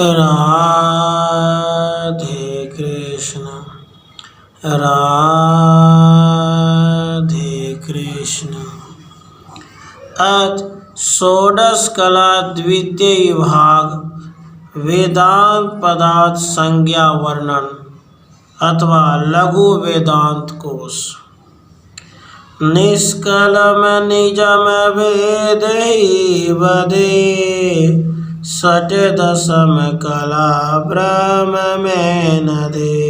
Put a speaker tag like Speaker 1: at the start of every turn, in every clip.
Speaker 1: राधे कृष्ण राधे कृष्ण। अथ षोडश कला द्वितीय भाग वेदांत पदार्थ संज्ञा वर्णन अथवा लघु वेदांत कोश। निष्कलम निजम वेदैवदे षट दशम कला ब्रह्म में नदे।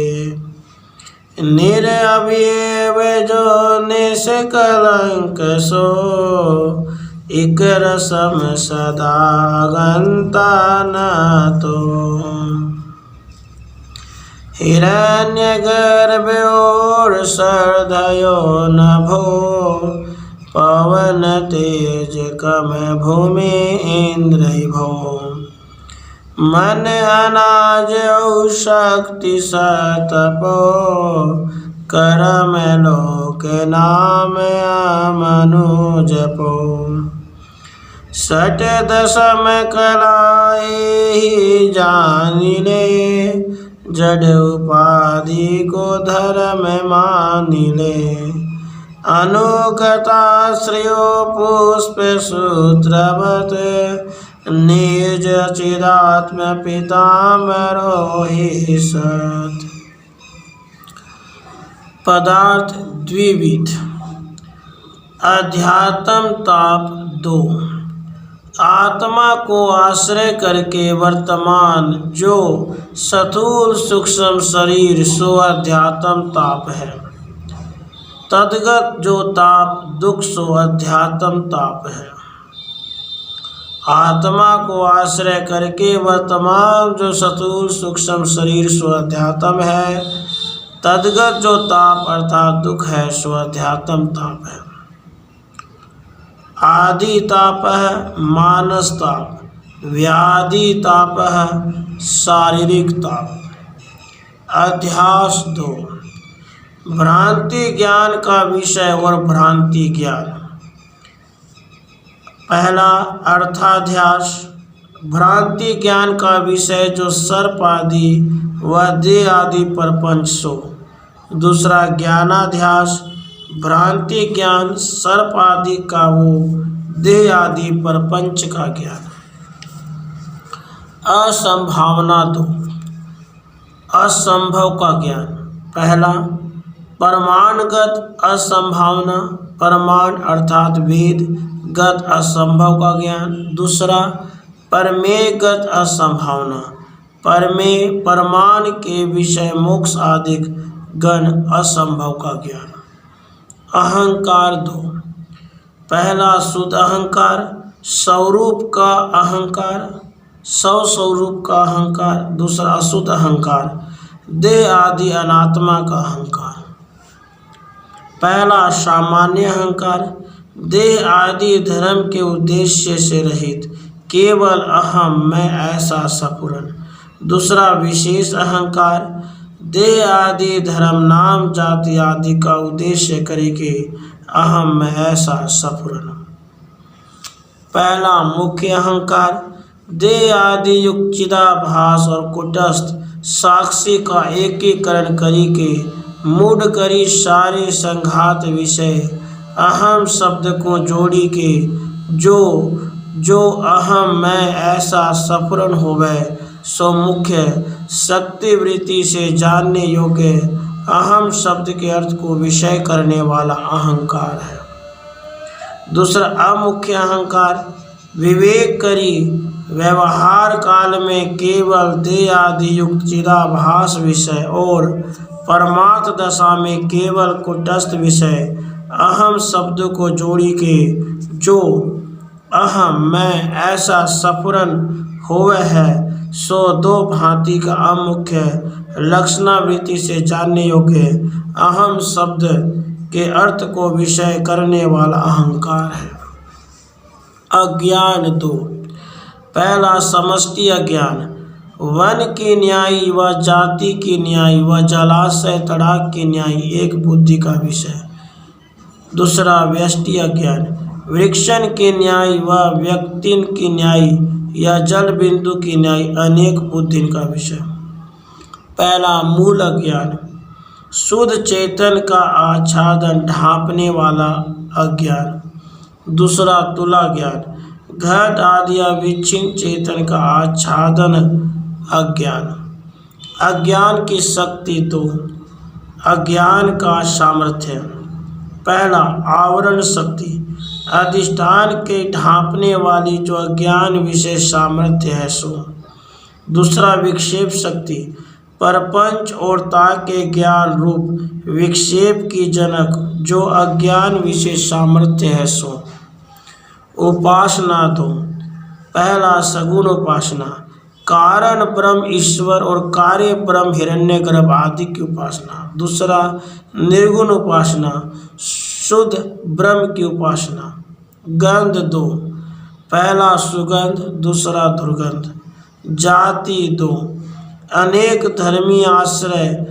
Speaker 1: निरअवयव जो निष्कलंक सो इक रसम सदा गंता न तो। हिरण्य गर्भ और सरदयो नभो पवन तेज कम भूमि इंद्र भो। मन अनाज औ शक्ति सतपो करम लोक नाम मनु जपो। षट दशम कलाए जानिले जड़ उपाधि को धर्म मानिले। अनुगता श्रेयो पुष्प सूत्रवत निज चिदात्म पितामरो हि सत्। पदार्थ द्विविध। अध्यात्म ताप 2। आत्मा को आश्रय करके वर्तमान जो स्थूल सूक्ष्म शरीर सो अध्यात्म ताप है। तद्गत जो ताप दुख सो अध्यात्म ताप है। आत्मा को आश्रय करके वर्तमान जो स्थूल सूक्ष्म शरीर सो अध्यात्म है। तद्गत जो ताप अर्थात दुख है सो अध्यात्म ताप है। आदि ताप मानस ताप, व्याधि ताप शारीरिक ताप। अध्यास 2। भ्रांति ज्ञान का विषय और भ्रांति ज्ञान। पहला अर्थाध्यास, भ्रांति ज्ञान का विषय जो सर्प आदि व देह आदि प्रपंच सो। दूसरा ज्ञानाध्यास, भ्रांति ज्ञान सर्प आदि का वो देह आदि प्रपंच का ज्ञान। असंभावना 2। असंभव का ज्ञान। पहला प्रमाणगत असंभावना, प्रमाण अर्थात वेद गत असंभव का ज्ञान। दूसरा परमेयगत असंभावना, परमेय प्रमाण के विषय मोक्ष आदि गण असंभव का ज्ञान। अहंकार 2। पहला शुद्ध अहंकार, स्वरूप का अहंकार, स्वस्वरूप का अहंकार। दूसरा अशुद्ध अहंकार, देह आदि अनात्मा का अहंकार। पहला सामान्य अहंकार, देह आदि धर्म के उद्देश्य से रहित केवल अहम मैं ऐसा सपूर्ण। दूसरा विशेष अहंकार, देह आदि धर्म नाम जाति आदि का उद्देश्य करके अहम मैं ऐसा सपूर्ण। पहला मुख्य अहंकार, देह आदि युक्त चिदाभास और कुटस्थ साक्षी का एकीकरण करी के मूढ़ करी सारे संघात विषय अहम शब्द को जोड़ी के जो अहम मैं ऐसा सपूर्ण होवे सो मुख्य शक्ति वृत्ति से जानने योग्य अहम शब्द के अर्थ को विषय करने वाला अहंकार है। दूसरा अमुख्य अहंकार, विवेक करी व्यवहार काल में केवल देह आदि युक्त चिदाभास विषय और परमार्थ दशा में केवल कुटस्थ विषय अहम शब्द को जोड़ी के जो अहम मैं ऐसा सपूर्ण होवे है सो दो भांति का अमुख्य लक्षणावृत्ति से जानने योग्य अहम शब्द के अर्थ को विषय करने वाला अहंकार है। अज्ञान 2। पहला समष्टि अज्ञान, वन की न्यायी व जाति की न्यायी व जलाशय तड़ाक की न्यायी एक बुद्धि का विषय। दूसरा व्यष्टि अज्ञान, वृक्षण के न्यायी व व्यक्तिन की न्यायी या जल बिंदु की न्याय अनेक बुद्धि का विषय। पहला मूल अज्ञान, शुद्ध चेतन का आच्छादन ढांपने वाला अज्ञान। दूसरा तुला ज्ञान, घट आदि अविच्छिन्न चेतन का आच्छादन अज्ञान। अज्ञान की शक्ति दो, अज्ञान का सामर्थ्य। पहला आवरण शक्ति, अधिष्ठान के ढांपने वाली जो अज्ञान विशेष सामर्थ्य है सो। दूसरा विक्षेप शक्ति, परपंच और के ज्ञान रूप विक्षेप की जनक जो अज्ञान विशेष सामर्थ्य है सो। उपासना दो, पहला सगुण उपासना, कारण ब्रह्म ईश्वर और कार्य ब्रह्म हिरण्यगर्भ आदि की उपासना। दूसरा निर्गुण उपासना, शुद्ध ब्रह्म की उपासना। गंध दो, पहला सुगंध, दूसरा दुर्गंध। जाति दो, अनेक धर्मी आश्रय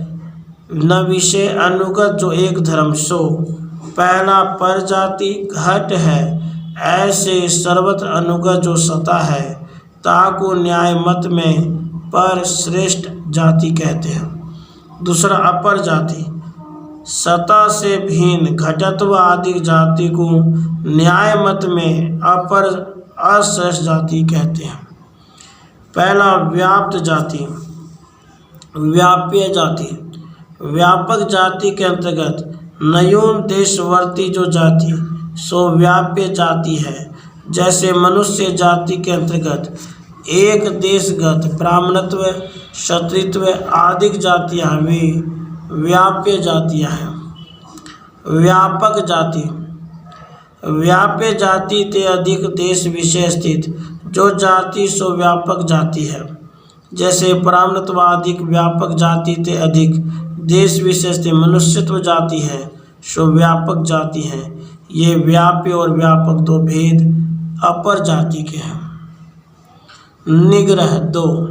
Speaker 1: न विषय अनुगत जो एक धर्म सो। पहला पर जाति घट है, ऐसे सर्वत्र अनुगत जो सता है, ताको न्याय मत में पर श्रेष्ठ जाति कहते हैं। दूसरा अपर जाति, सता से भिन्न घटत्व आदि जाति को न्याय मत में अपर अश्रेष्ठ जाति कहते हैं। पहला व्याप्त जाति, व्याप्य जाति, व्यापक जाति के अंतर्गत नयून देशवर्ती जो जाति सो व्याप्य जाति है। जैसे मनुष्य जाति के अंतर्गत एक देशगत ब्राह्मणत्व, क्षत्रित्व आदि जातियाँ वे व्याप्य जातियाँ हैं। व्यापक जाति, व्याप्य जाति ते अधिक देश विषय स्थित जो जाति सो व्यापक जाति है। जैसे ब्राह्मणत्व आदि व्यापक जाति ते अधिक देश विशेष स्थित मनुष्यत्व जाति है सो व्यापक जाति है। ये व्याप्य और व्यापक दो भेद अपर जाति के हैं। निग्रह दो,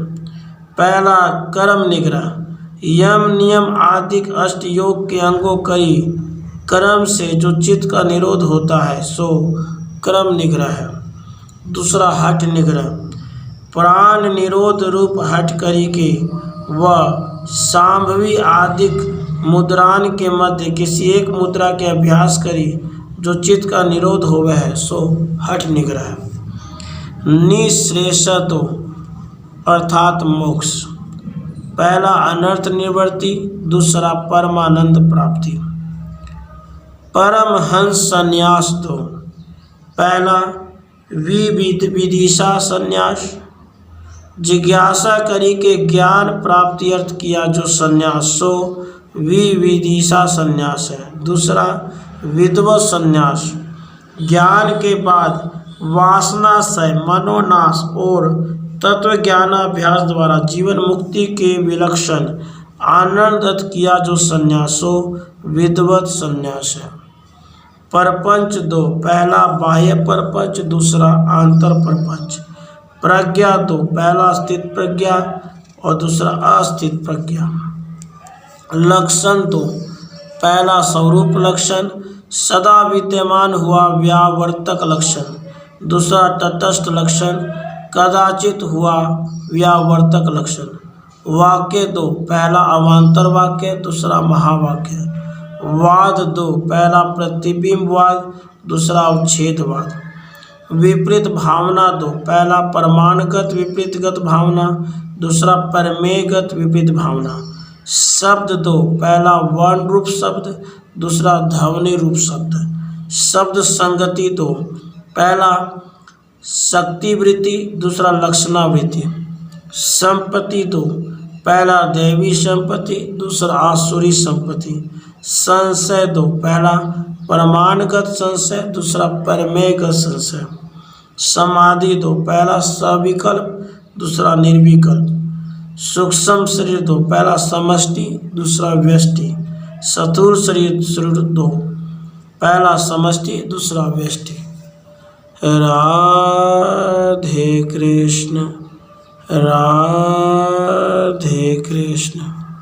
Speaker 1: पहला कर्म निग्रह, यम नियम आदि अष्ट योग के अंगों कई कर्म से जो चित्त का निरोध होता है सो कर्म निग्रह है। दूसरा हठ निग्रह, प्राण निरोध रूप हठ करी के व सांभवी आदि मुद्रान के मध्य किसी एक मुद्रा के अभ्यास करी जो चित्त का निरोध होवे है सो हठ निग्रह है। निःश्रेषतो अर्थात मोक्ष, पहला अनर्थ निवृत्ति, दूसरा परमानंद प्राप्ति। परमहंस संन्यास दो, पहला विदिशा संन्यास, जिज्ञासा करी के ज्ञान प्राप्ति अर्थ किया जो संन्यास सो विदिशा संन्यास है। दूसरा विद्वत संन्यास, ज्ञान के बाद वासनाशय मनोनाश और तत्व ज्ञानाभ्यास द्वारा जीवन मुक्ति के विलक्षण आनंद किया जो संन्यासो विद्वत संन्यास है। परपंच दो, पहला बाह्य परपंच, दूसरा आंतर परपंच। प्रज्ञा दो, पहला स्थित प्रज्ञा और दूसरा अस्थित प्रज्ञा। लक्षण दो, पहला स्वरूप लक्षण, सदा विद्यमान हुआ व्यावर्तक लक्षण। दूसरा तटस्थ लक्षण, कदाचित हुआ व्यावर्तक लक्षण। वाक्य दो, पहला अवान्तर वाक्य, दूसरा महावाक्य। वाद दो, पहला प्रतिबिंबवाद, दूसरा उच्छेदवाद। विपरीत भावना दो, पहला परमाणुगत विपरीतगत भावना, दूसरा परमेयगत विपरीत भावना। शब्द दो, पहला वर्ण रूप शब्द, दूसरा ध्वनि रूप शब्द। शब्द संगति दो, पहला शक्तिवृत्ति, दूसरा लक्षणावृत्ति। संपत्ति दो, पहला दैवी संपत्ति, दूसरा आसुरी संपत्ति। संशय दो, पहला प्रमाणगत संशय, दूसरा परमेयगत संशय। समाधि दो, पहला सविकल्प, दूसरा निर्विकल्प। सूक्ष्म शरीर दो, पहला समष्टि, दूसरा व्यष्टि। स्थूल शरीर दो, पहला समष्टि, दूसरा व्यष्टि। राधे कृष्ण, राधे कृष्ण।